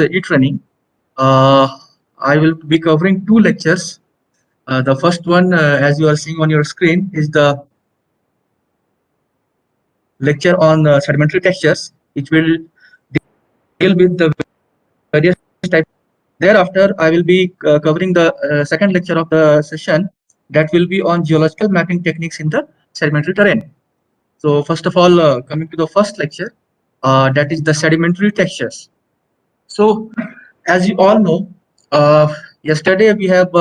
e-training. I will be covering two lectures. The first one, as you are seeing on your screen, is the lecture on sedimentary textures. It will deal with the various types. Thereafter, I will be covering the second lecture of the session that will be on geological mapping techniques in the sedimentary terrain. So first of all, coming to the first lecture, that is the sedimentary textures. So, as you all know, yesterday we have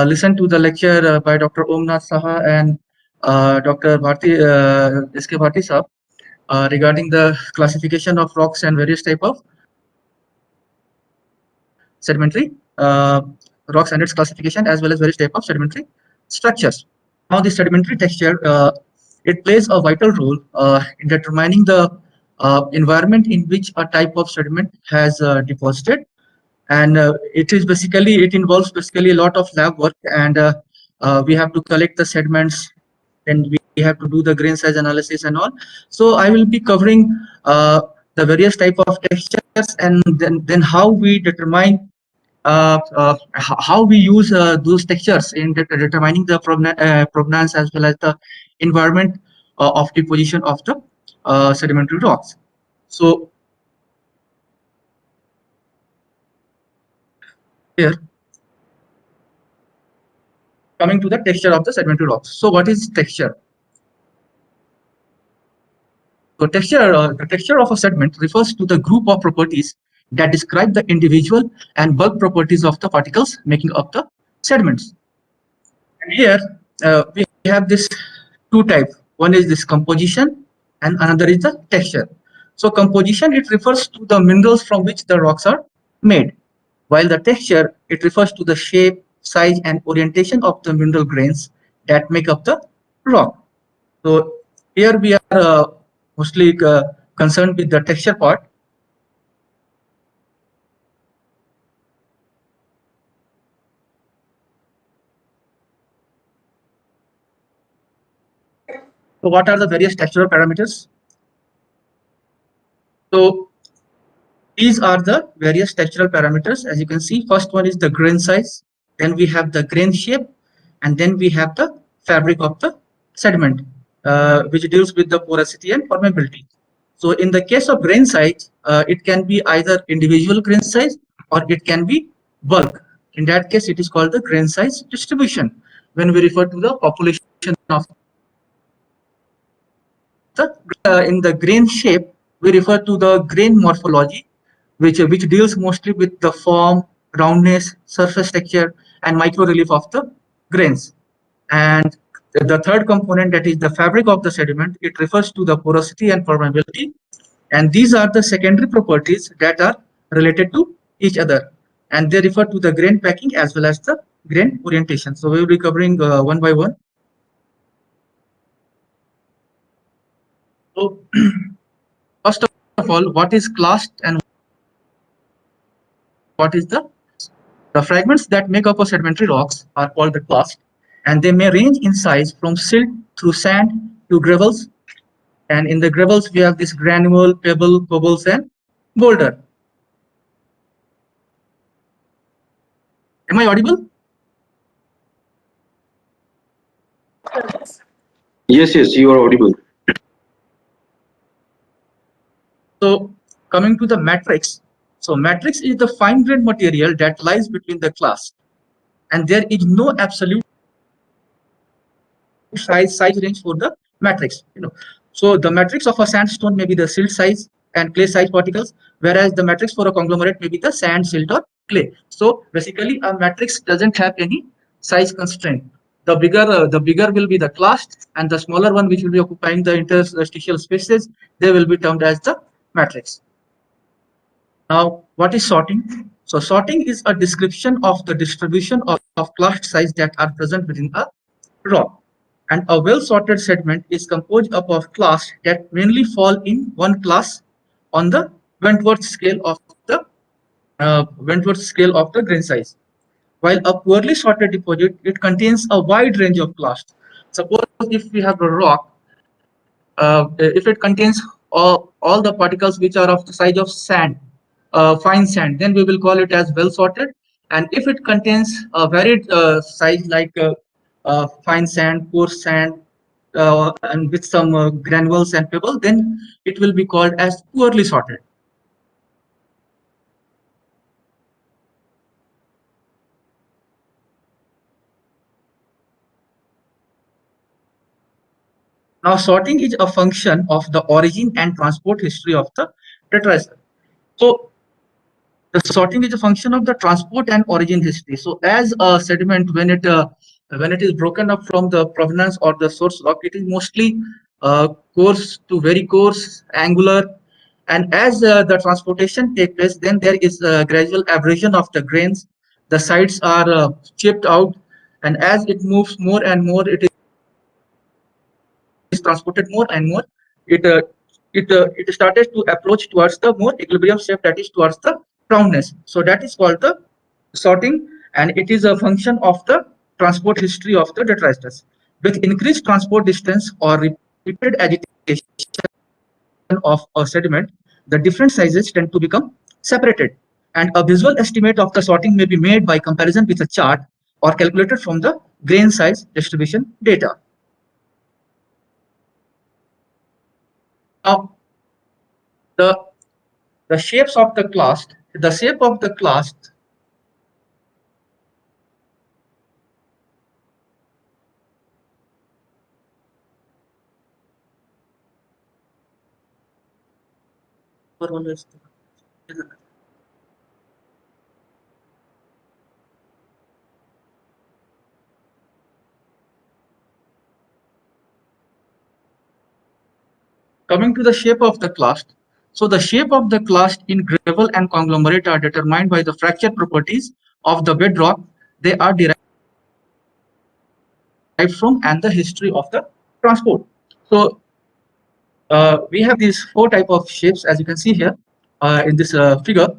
listened to the lecture by Dr. Omnath Saha and Dr. S.K. Bharti Saab regarding the classification of rocks and various type of sedimentary rocks and its classification, as well as various type of sedimentary structures. Now, the sedimentary texture, it plays a vital role in determining the environment in which a type of sediment has deposited, and it involves basically a lot of lab work, and we have to collect the sediments, then we have to do the grain size analysis and all. So I will be covering the various type of textures, and then how we determine how we use those textures in determining the provenance as well as the environment of deposition of the sedimentary rocks. So here, coming to the texture of the sedimentary rocks. So what is texture? So the texture of a sediment refers to the group of properties that describe the individual and bulk properties of the particles making up the sediments. And here we have this two types. One is this composition, and another is the texture. So composition, it refers to the minerals from which the rocks are made, while the texture, it refers to the shape, size, and orientation of the mineral grains that make up the rock. So here we are mostly concerned with the texture part. So what are the various textural parameters? So these are the various textural parameters. As you can see, first one is the grain size, then we have the grain shape, and then we have the fabric of the sediment, which deals with the porosity and permeability. So in the case of grain size, it can be either individual grain size or it can be bulk. In that case, it is called the grain size distribution when we refer to the population of the in the grain shape, we refer to the grain morphology, which deals mostly with the form, roundness, surface texture, and micro relief of the grains. And the third component, that is the fabric of the sediment, it refers to the porosity and permeability, and these are the secondary properties that are related to each other, and they refer to the grain packing as well as the grain orientation. So we will be covering one by one. So first of all, what is clast and what is the fragments that make up a sedimentary rocks are called the clast, and they may range in size from silt through sand to gravels. And in the gravels, we have this granule, pebble, cobbles, and boulder. Am I audible? Yes, you are audible. So coming to the matrix. So matrix is the fine-grained material that lies between the clast, and there is no absolute size range for the matrix. So the matrix of a sandstone may be the silt size and clay size particles, whereas the matrix for a conglomerate may be the sand, silt, or clay. So basically, a matrix doesn't have any size constraint. The bigger will be the clast, and the smaller one, which will be occupying the interstitial spaces, they will be termed as the matrix. Now, what is sorting? So sorting is a description of the distribution of clast size that are present within a rock. And a well-sorted sediment is composed up of clasts that mainly fall in one class on the Wentworth scale of the grain size. While a poorly sorted deposit, it contains a wide range of clasts. Suppose if we have a rock, if it contains all the particles which are of the size of sand, fine sand, then we will call it as well sorted. And if it contains a varied size like fine sand, coarse sand, and with some granules and pebble, then it will be called as poorly sorted. Now, sorting is a function of the origin and transport history of the tetraester. So, the sorting is a function of the transport and origin history. So, as a sediment, when it is broken up from the provenance or the source rock, it is mostly coarse to very coarse, angular, and as the transportation takes place, then there is a gradual abrasion of the grains. The sides are chipped out, and as it moves more and more, it is transported more and more. It started to approach towards the more equilibrium shape, that is towards the roundness. So that is called the sorting, and it is a function of the transport history of the detritus. With increased transport distance or repeated agitation of a sediment, the different sizes tend to become separated, and a visual estimate of the sorting may be made by comparison with a chart or calculated from the grain size distribution data. Now, the shapes of the clast, the shape of the clast coming to the shape of the clast. So the shape of the clast in gravel and conglomerate are determined by the fracture properties of the bedrock they are derived from and the history of the transport. So we have these four type of shapes, as you can see here in this figure.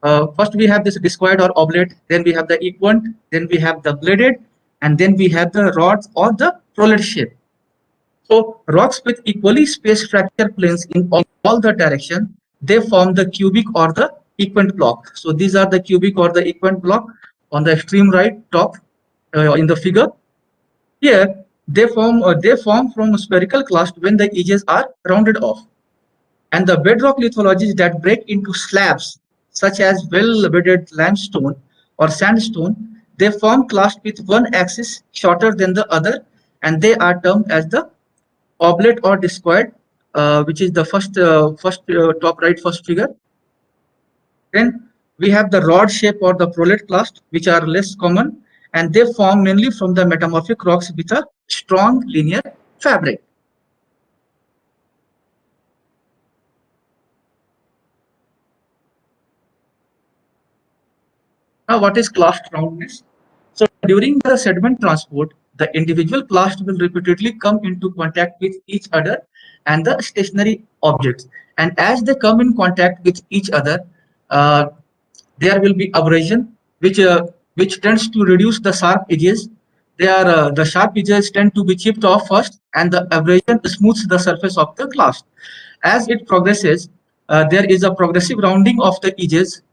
First we have this discoid or oblate, then we have the equant, then we have the bladed, and then we have the rods or the rolled shape. So rocks with equally spaced fracture planes in all the direction, they form the cubic or the equant block. So these are the cubic or the equant block on the extreme right top in the figure. Here they form from spherical clast when the edges are rounded off. And the bedrock lithologies that break into slabs, such as well-bedded limestone or sandstone, they form clast with one axis shorter than the other, and they are termed as the oblate or discoid, which is the first top right first figure. Then we have the rod shape or the prolate clast, which are less common, and they form mainly from the metamorphic rocks with a strong linear fabric. Now, what is clast roundness? So during the sediment transport, the individual clast will repeatedly come into contact with each other and the stationary objects. And as they come in contact with each other, there will be abrasion, which tends to reduce the sharp edges. The sharp edges tend to be chipped off first, and the abrasion smooths the surface of the clast. As it progresses, there is a progressive rounding of the edges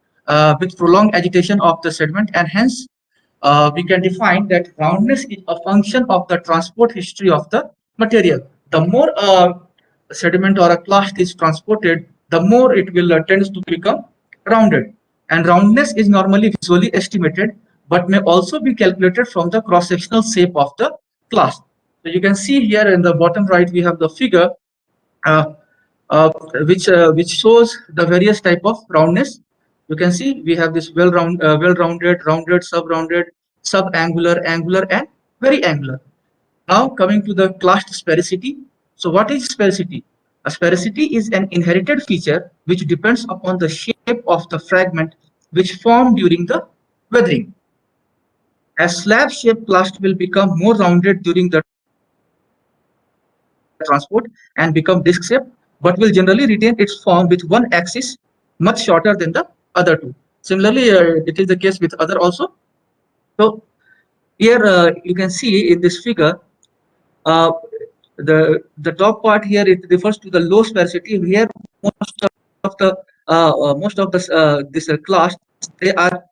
with prolonged agitation of the sediment, and hence we can define that roundness is a function of the transport history of the material. The more sediment or a clast is transported, the more it will tend to become rounded. And roundness is normally visually estimated, but may also be calculated from the cross-sectional shape of the clast. So you can see here in the bottom right, we have the figure uh, which shows the various type of roundness. You can see we have this well-rounded, rounded, sub-rounded, sub-angular, angular, and very angular. Now coming to the clast sphericity. So what is sphericity? A sphericity is an inherited feature which depends upon the shape of the fragment which formed during the weathering. A slab-shaped clast will become more rounded during the transport and become disc-shaped, but will generally retain its form with one axis much shorter than the other two. Similarly, it is the case with other also. So here you can see in this figure, the top part here, it refers to the low sphericity. Here most of the most of this class, they are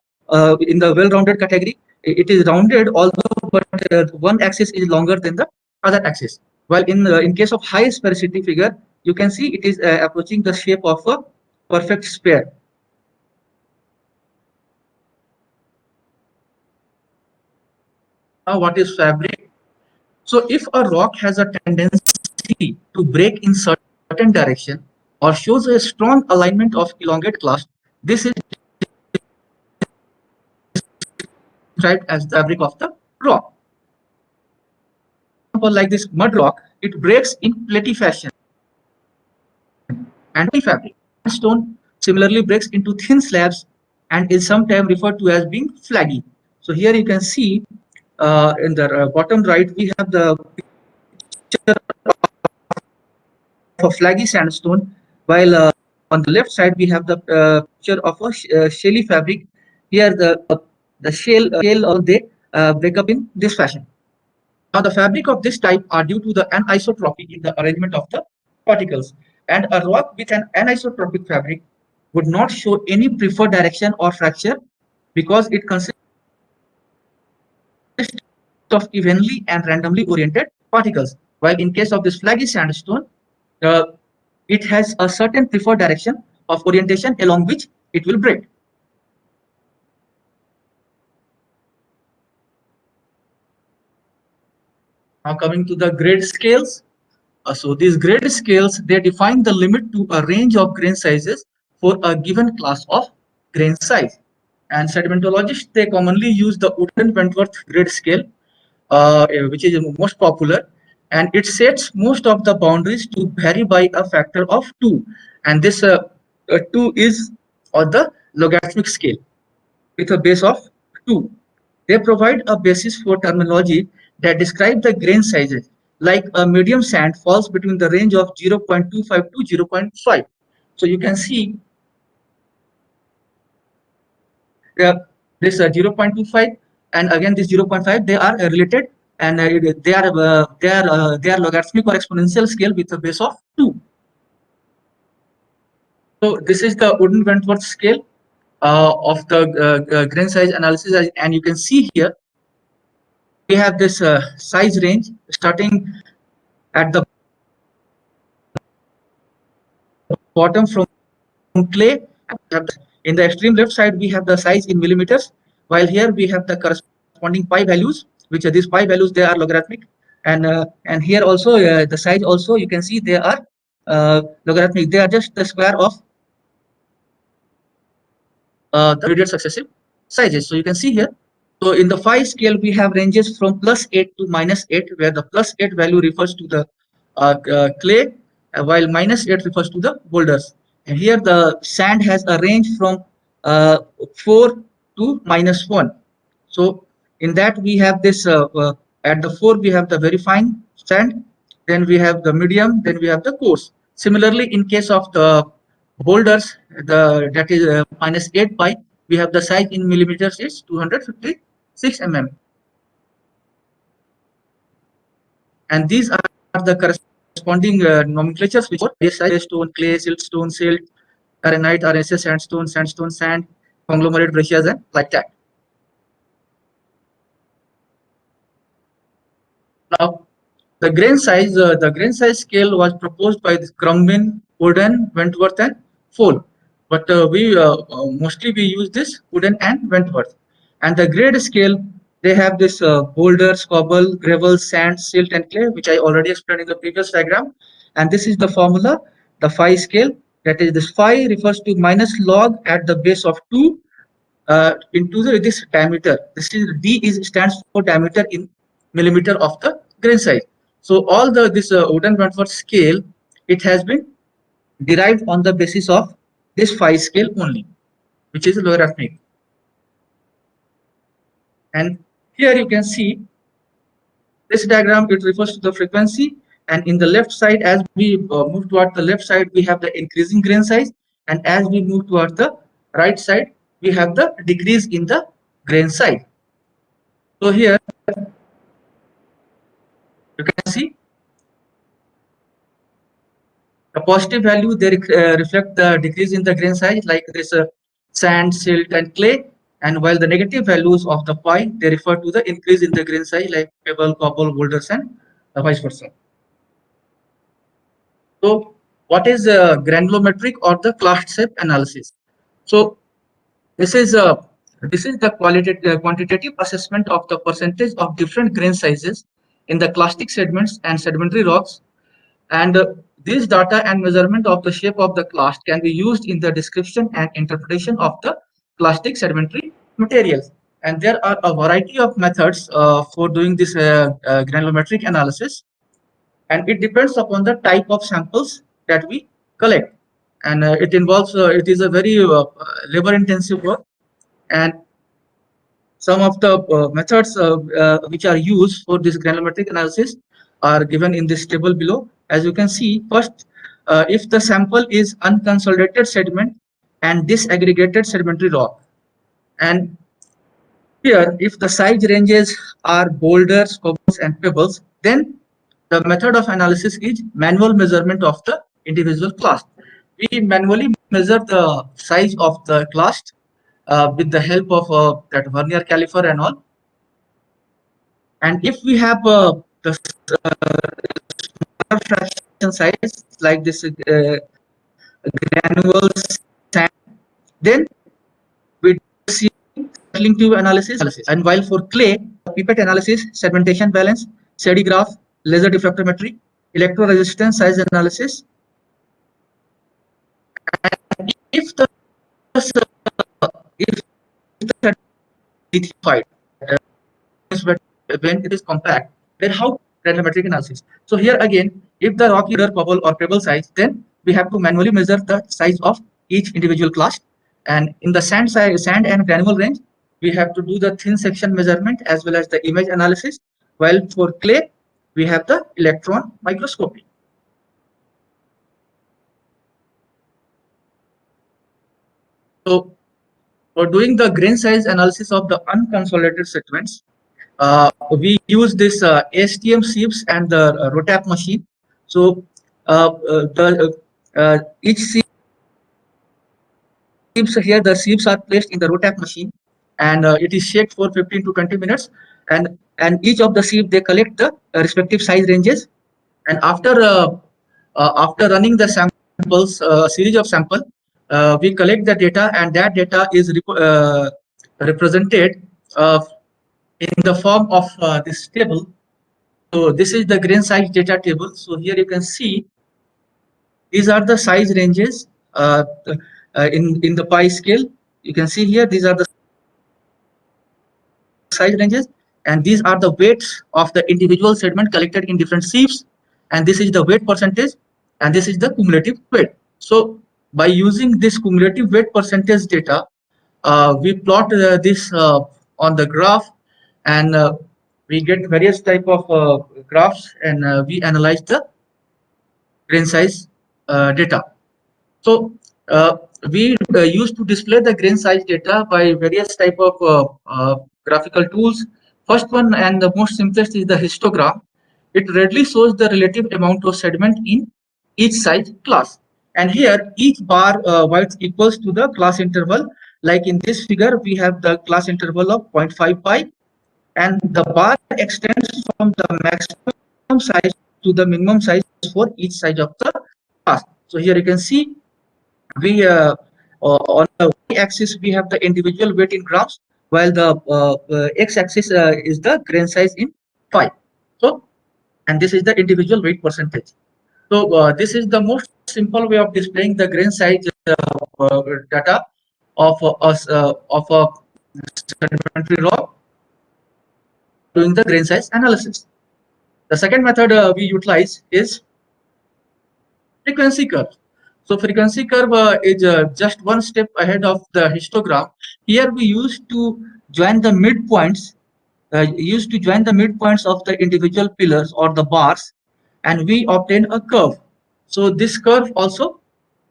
in the well-rounded category. It is rounded, although but one axis is longer than the other axis. While in case of high sphericity figure, you can see it is approaching the shape of a perfect sphere. Now, what is fabric? So, if a rock has a tendency to break in certain direction or shows a strong alignment of elongate clast, this is described as the fabric of the rock. Like this mud rock, it breaks in platy fashion and fabric. Stone similarly breaks into thin slabs and is sometimes referred to as being flaggy. So here you can see in the bottom right, we have the picture of a flaggy sandstone, while on the left side we have the picture of a shelly fabric. Here the shale they break up in this fashion. Now the fabric of this type are due to the anisotropy in the arrangement of the particles, and a rock with an anisotropic fabric would not show any preferred direction or fracture because it consists of evenly and randomly oriented particles. While in case of this flaggy sandstone, uh, it has a certain preferred direction of orientation along which it will break. Now coming to the grade scales. So these grade scales, they define the limit to a range of grain sizes for a given class of grain size. And sedimentologists, they commonly use the Woodin-Wentworth grade scale, which is most popular, and it sets most of the boundaries to vary by a factor of 2. And this 2 is on the logarithmic scale with a base of 2. They provide a basis for terminology that describe the grain sizes, like a medium sand falls between the range of 0.25 to 0.5. So you can see this 0.25 and again this 0.5, they are related, and they are logarithmic or exponential scale with a base of 2. So this is the Woodin-Wentworth scale of the grain size analysis, and you can see here we have this size range starting at the bottom from clay. In the extreme left side, we have the size in millimeters, while here we have the corresponding pi values, which are these pi values, they are logarithmic. And here also the size also, you can see they are logarithmic. They are just the square of the repeated successive sizes. So you can see here. So in the phi scale, we have ranges from +8 to -8, where the +8 value refers to the clay, while -8 refers to the boulders. And here the sand has a range from 4 to -1. So in that we have this at the 4 we have the very fine sand, then we have the medium, then we have the coarse. Similarly, in case of the boulders, the that is -8 pi, we have the size in millimeters is 256 mm, and these are the corresponding nomenclatures which are size stone, clay, siltstone, silt, arenite, RSS, sandstone, sandstone, sand, conglomerate, breccias, and like that. Now, the grain size scale was proposed by Crumlin, Woodin, Wentworth, and Fole. But we mostly we use this Woodin and Wentworth. And the grade scale, they have this boulders, cobble, gravel, sand, silt, and clay, which I already explained in the previous diagram. And this is the formula, the phi scale. That is, this phi refers to minus log at the base of 2 into this diameter. This is D is stands for diameter in millimeter of the grain size. So all this Woodin-Wentworth scale, it has been derived on the basis of this phi scale only, which is logarithmic. And here you can see this diagram, it refers to the frequency, and in the left side, as we move toward the left side, we have the increasing grain size, and as we move toward the right side, we have the decrease in the grain size. So here you can see The positive value, they reflect the decrease in the grain size, like this sand, silt, and clay. And while the negative values of the pi, they refer to the increase in the grain size, like pebble, cobble, boulders, and vice versa. So, what is granulometric or the class shape analysis? So, this is the quantitative assessment of the percentage of different grain sizes in the clastic sediments and sedimentary rocks, and this data and measurement of the shape of the clast can be used in the description and interpretation of the clastic sedimentary materials. And there are a variety of methods for doing this granulometric analysis, and it depends upon the type of samples that we collect. And it is a very labor intensive work, and some of the methods which are used for this granulometric analysis are given in this table below. As you can see, first, if the sample is unconsolidated sediment and disaggregated sedimentary rock, and here, if the size ranges are boulders, cobbles, and pebbles, then the method of analysis is manual measurement of the individual clast. We manually measure the size of the clast with the help of that vernier caliper and all. And if we have the smaller fraction size like this granules sand, then we see settling tube analysis. And while for clay, pipette analysis, sedimentation balance, sedigraph, laser diffractometry, electroresistance size analysis. And if the lithified, when it is compact, then how granulometric analysis? So here again, if the rock is bubble or pebble size, then we have to manually measure the size of each individual clast. And in the sand size, sand and granule range, we have to do the thin section measurement as well as the image analysis. While for clay, we have the electron microscopy. So for doing the grain size analysis of the unconsolidated sediments, we use this ASTM sieves and the Rotap machine. So each sieve here, the sieves are placed in the Rotap machine, and it is shaped for 15 to 20 minutes. And each of the sieve, they collect the respective size ranges. And after running the samples, series of sample, we collect the data, and that data is represented in the form of this table. So this is the grain size data table. So here you can see these are the size ranges in the pi scale. You can see here these are the size ranges, and these are the weights of the individual sediment collected in different sieves, and this is the weight percentage, and this is the cumulative weight. So by using this cumulative weight percentage data, we plot this on the graph, and we get various type of graphs, and we analyze the grain size data. So we used to display the grain size data by various type of graphical tools. First one and the most simplest is the histogram. It readily shows the relative amount of sediment in each size class. And here each bar white equals to the class interval. Like in this figure, we have the class interval of 0.5 pi, and the bar extends from the maximum size to the minimum size for each size of the class. So here you can see we on the y-axis we have the individual weight in grams, while the x-axis is the grain size in pi. So, and this is the individual weight percentage. So this is the most simple way of displaying the grain size data of a sedimentary rock doing the grain size analysis. The second method we utilize is frequency curve. So frequency curve is just one step ahead of the histogram. Here we used to join the midpoints, of the individual pillars or the bars, and we obtain a curve. So this curve also,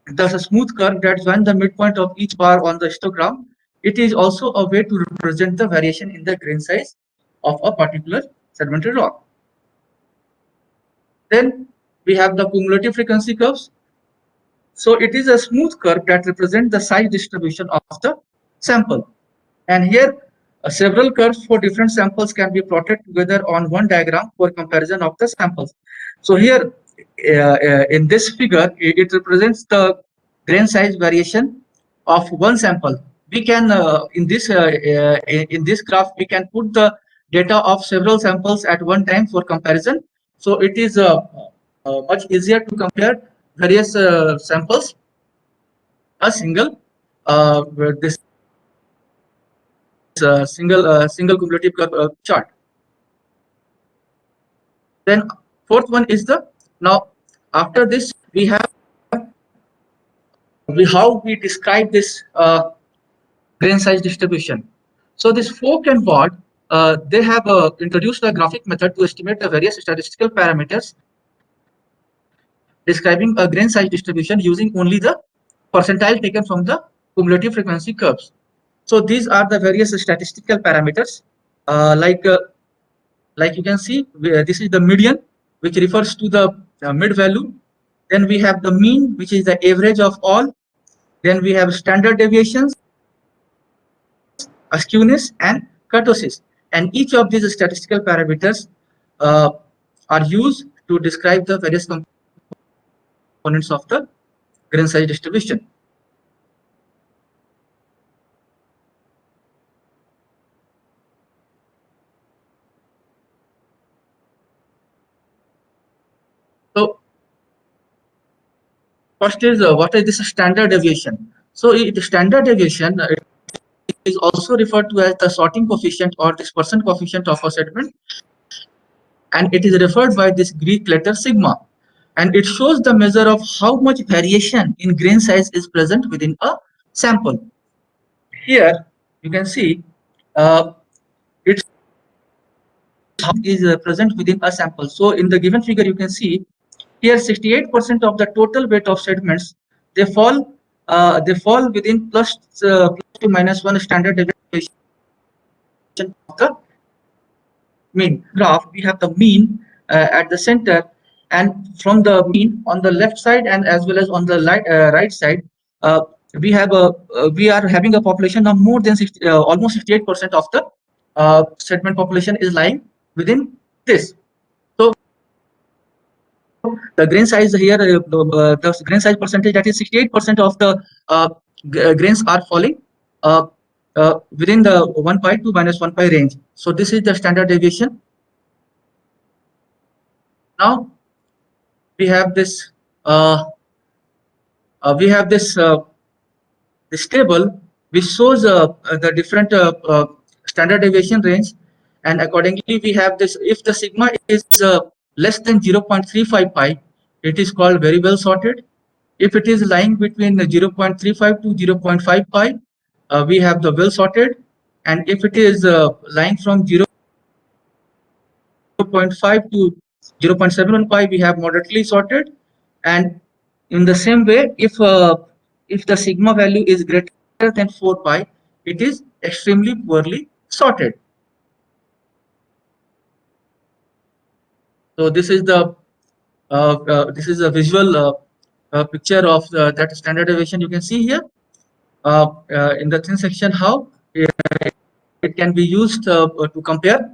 there's a smooth curve that joins the midpoint of each bar on the histogram. It is also a way to represent the variation in the grain size of a particular sedimentary rock. Then we have the cumulative frequency curves. So it is a smooth curve that represents the size distribution of the sample. And here several curves for different samples can be plotted together on one diagram for comparison of the samples. So here in this figure, it represents the grain size variation of one sample. We can in this graph we can put the data of several samples at one time for comparison. So it is much easier to compare various samples a single this single cumulative chart. Then fourth one is the now after this we have how we describe this grain size distribution. So this Folk and Ward they have introduced a graphic method to estimate the various statistical parameters describing a grain size distribution using only the percentile taken from the cumulative frequency curves. So these are the various statistical parameters like you can see this is the median, which refers to the mid value. Then we have the mean, which is the average of all. Then we have standard deviations, skewness, and kurtosis. And each of these statistical parameters are used to describe the various components of the grain size distribution. So first is what is this standard deviation? So the standard deviation is also referred to as the sorting coefficient or dispersion coefficient of a sediment, and it is referred by this Greek letter sigma, and it shows the measure of how much variation in grain size is present within a sample. Here you can see it is present within a sample. So in the given figure you can see here 68% of the total weight of sediments they fall within plus to minus 1 standard deviation of the mean. Graph we have the mean at the center, and from the mean on the left side and as well as on the right side we are having a population of more than almost 68% of the sediment population is lying within this. So the grain size here the grain size percentage, that is 68% of the grains are falling within the 1 pi to minus 1 pi range. So this is the standard deviation. Now we have this this table which shows the different standard deviation range, and accordingly we have this. If the sigma is less than 0.35 pi, it is called very well sorted. If it is lying between 0.35 to 0.5 pi, we have the well sorted, and if it is lying from 0.5 to 0.71 pi, we have moderately sorted. And in the same way, if the sigma value is greater than 4 pi, it is extremely poorly sorted. So this is the a visual picture of that standard deviation. You can see here in the thin section how it can be used to compare.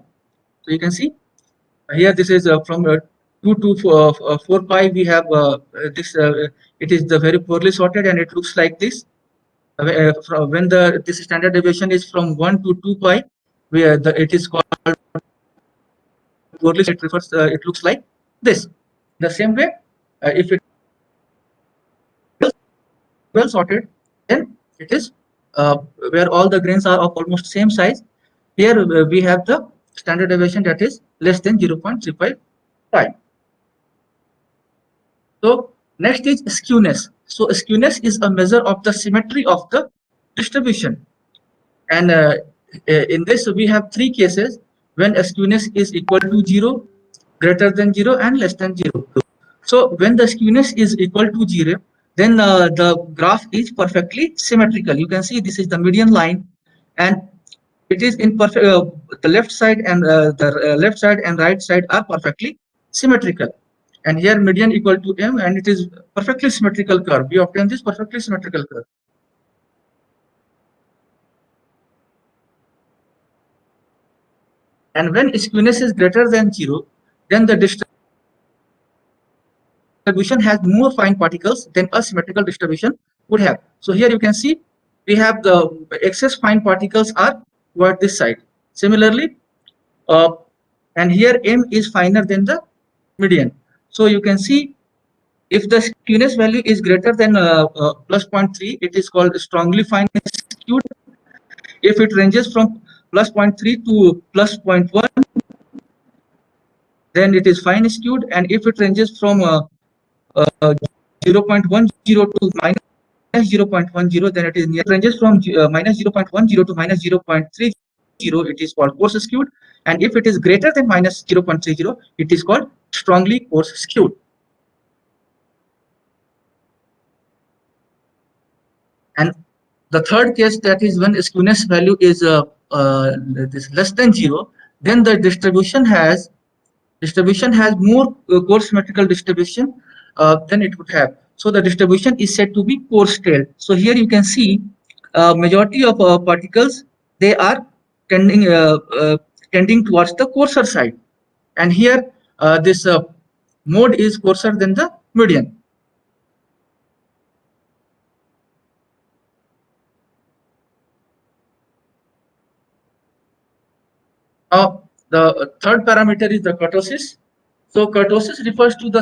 So you can see here this is from 2 to 4 pi. We have this. It is the very poorly sorted, and it looks like this. When this standard deviation is from 1 to 2 pi, where it is called poorly. It refers. It looks like this. The same way, if it is well sorted, then it is where all the grains are of almost same size. Here we have the standard deviation that is less than 0.35 pi. So next is skewness. So skewness is a measure of the symmetry of the distribution, and in this we have three cases when skewness is equal to 0, greater than 0, and less than 0. So when the skewness is equal to 0, then the graph is perfectly symmetrical. You can see this is the median line, and it is in perfect. The left side and right side are perfectly symmetrical. and here median equal to m, and it is perfectly symmetrical curve. We obtain this perfectly symmetrical curve. And when skewness is greater than 0, then the distribution has more fine particles than a symmetrical distribution would have. So here you can see we have the excess fine particles are toward this side. Similarly, and here m is finer than the median. So you can see if the skewness value is greater than plus 0.3, it is called strongly fine skewed. If it ranges from plus 0.3 to plus 0.1, then it is fine skewed. And if it ranges from 0.10 to minus 0.10, then it is near. It ranges from minus 0.10 to minus 0.30, it is called coarse skewed. And if it is greater than minus 0.30, it is called strongly coarse skewed. And the third case, that is when skewness value is this less than 0, then the distribution has more coarse symmetrical distribution than it would have. So the distribution is said to be coarse-tailed. So here you can see majority of particles, they are tending towards the coarser side, and here this mode is coarser than the median. The third parameter is the kurtosis. So kurtosis refers to the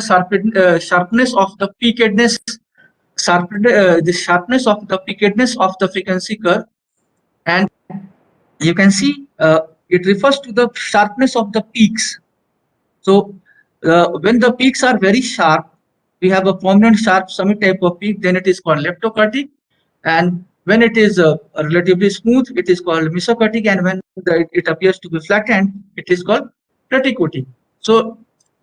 sharpness of the peakedness, the sharpness of the peakedness of the frequency curve, and you can see it refers to the sharpness of the peaks. So when the peaks are very sharp, we have a prominent sharp summit type of peak, then it is called leptokurtic, and when it is relatively smooth, it is called mesokurtic, and when it appears to be flattened, it is called platykurtic. So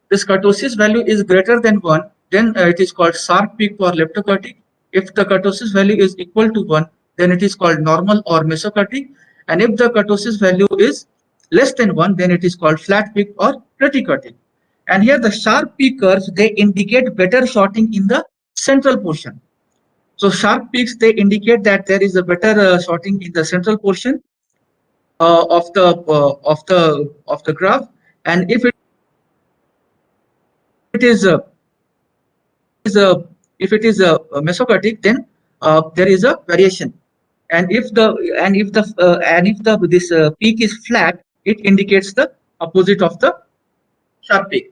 this kurtosis value is greater than 1, then it is called sharp peak for leptokurtic. If the kurtosis value is equal to 1, then it is called normal or mesokurtic, and if the kurtosis value is less than 1, then it is called flat peak or platykurtic. And here the sharp peak curves, they indicate better shorting in the central portion. So sharp peaks, they indicate that there is a better shorting in the central portion of the graph, and if it is mesokurtic, then there is a variation. And if this peak is flat, it indicates the opposite of the sharp peak.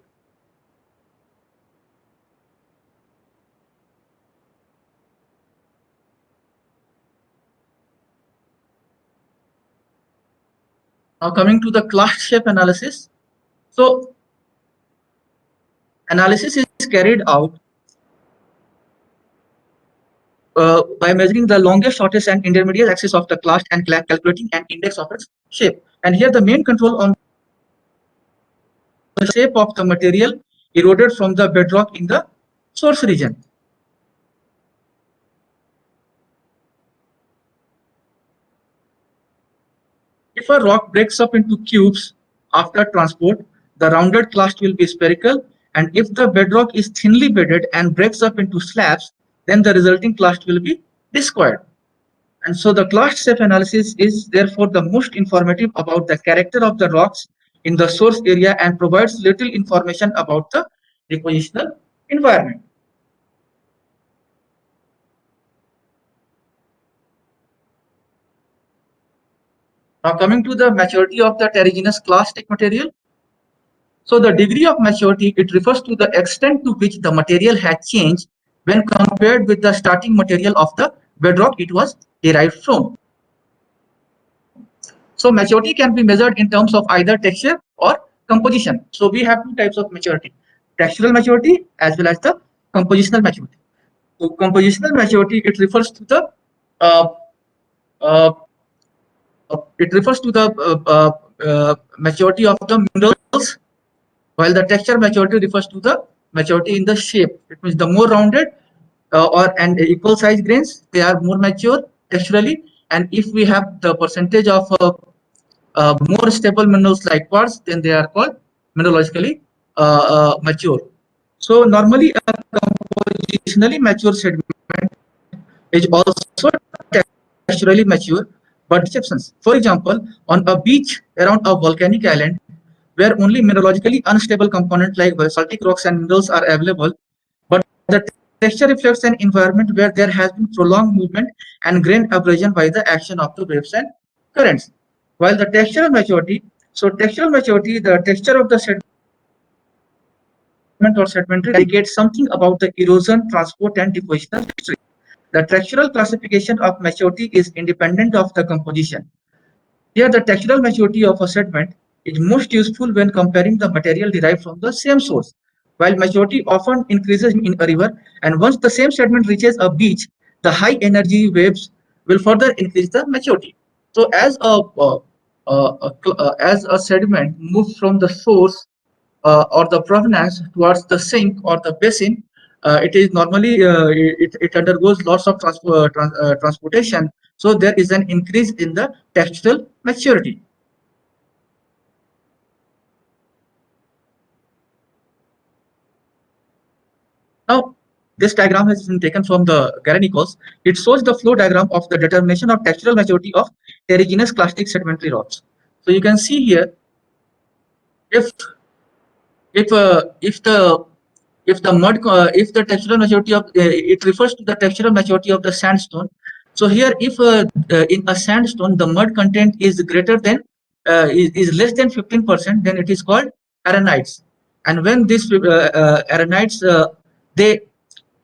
Now coming to the class shape analysis. So analysis is carried out by measuring the longest, shortest, and intermediate axis of the clast and calculating an index of its shape. And here the main control on the shape of the material eroded from the bedrock in the source region. If a rock breaks up into cubes after transport, the rounded clast will be spherical, and if the bedrock is thinly bedded and breaks up into slabs, then the resulting clast will be discoid. And so the clast shape analysis is therefore the most informative about the character of the rocks in the source area and provides little information about the depositional environment. Now coming to the maturity of the terrigenous clastic material. So the degree of maturity, it refers to the extent to which the material had changed when compared with the starting material of the bedrock it was derived from. So maturity can be measured in terms of either texture or composition. So we have two types of maturity: textural maturity as well as the compositional maturity. So compositional maturity, it refers to the uh, uh, maturity of the minerals, while the texture maturity refers to the maturity in the shape. It means the more rounded and equal size grains, they are more mature texturally. And if we have the percentage of more stable minerals like quartz, then they are called mineralogically mature. So normally a compositionally mature sediment is also texturally mature, but exceptions. For example, on a beach around a volcanic island, where only mineralogically unstable components like basaltic rocks and minerals are available, but the texture reflects an environment where there has been prolonged movement and grain abrasion by the action of the waves and currents. While the textural maturity, the texture of the sediment or sedimentary indicates something about the erosion, transport, and depositional history. The textural classification of maturity is independent of the composition. Here, the textural maturity of a sediment is most useful when comparing the material derived from the same source. While maturity often increases in a river, and once the same sediment reaches a beach, the high energy waves will further increase the maturity. So, as a sediment moves from the source or the provenance towards the sink or the basin, it is normally it undergoes lots of transportation. So there is an increase in the textural maturity. Now, this diagram has been taken from the Garanicos. It shows the flow diagram of the determination of textural maturity of terrigenous clastic sedimentary rocks. So you can see here, if if the mud if the textural maturity of it refers to the textural maturity of the sandstone. So here, if in a sandstone the mud content is greater than is less than 15%, then it is called arenites. And when this arenites they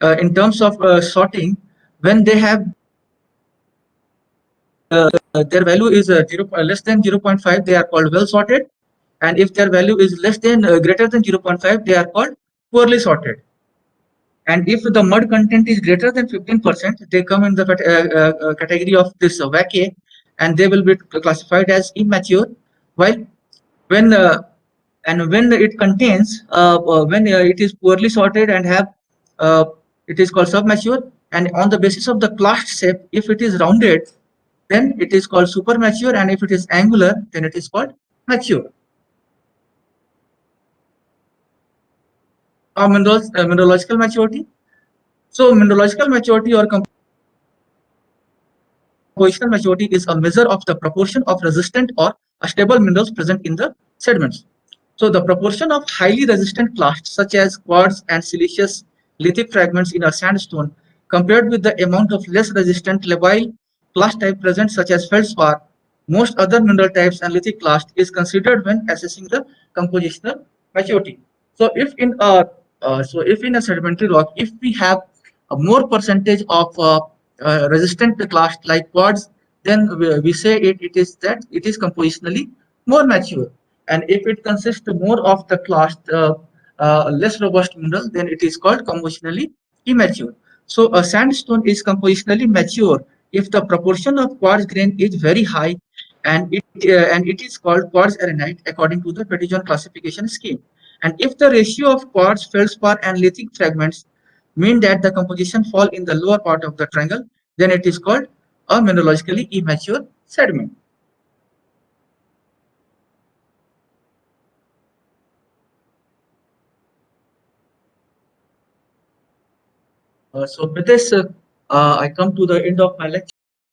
in terms of sorting, when they have their value is less than 0.5, they are called well sorted. And if their value is less than greater than 0.5, they are called poorly sorted. And if the mud content is greater than 15%, they come in the category of this vacay, and they will be classified as immature. While when when it contains when it is poorly sorted and have uh, it is called submature. And on the basis of the clast shape, if it is rounded, then it is called supermature, and if it is angular, then it is called mature. Mineralogical maturity. So mineralogical maturity or compositional maturity is a measure of the proportion of resistant or stable minerals present in the sediments. So the proportion of highly resistant clasts such as quartz and siliceous lithic fragments in a sandstone compared with the amount of less resistant labile clast type present such as feldspar, most other mineral types and lithic clast is considered when assessing the compositional maturity. So if in a sedimentary rock, if we have a more percentage of resistant clast like quartz, then we say it is that it is compositionally more mature. And if it consists more of the clast less robust mineral, then it is called compositionally immature. So a sandstone is compositionally mature if the proportion of quartz grain is very high, and it is called quartz arenite according to the Petitjean classification scheme. And if the ratio of quartz, feldspar, and lithic fragments mean that the composition fall in the lower part of the triangle, then it is called a mineralogically immature sediment. So with this, I come to the end of my lecture.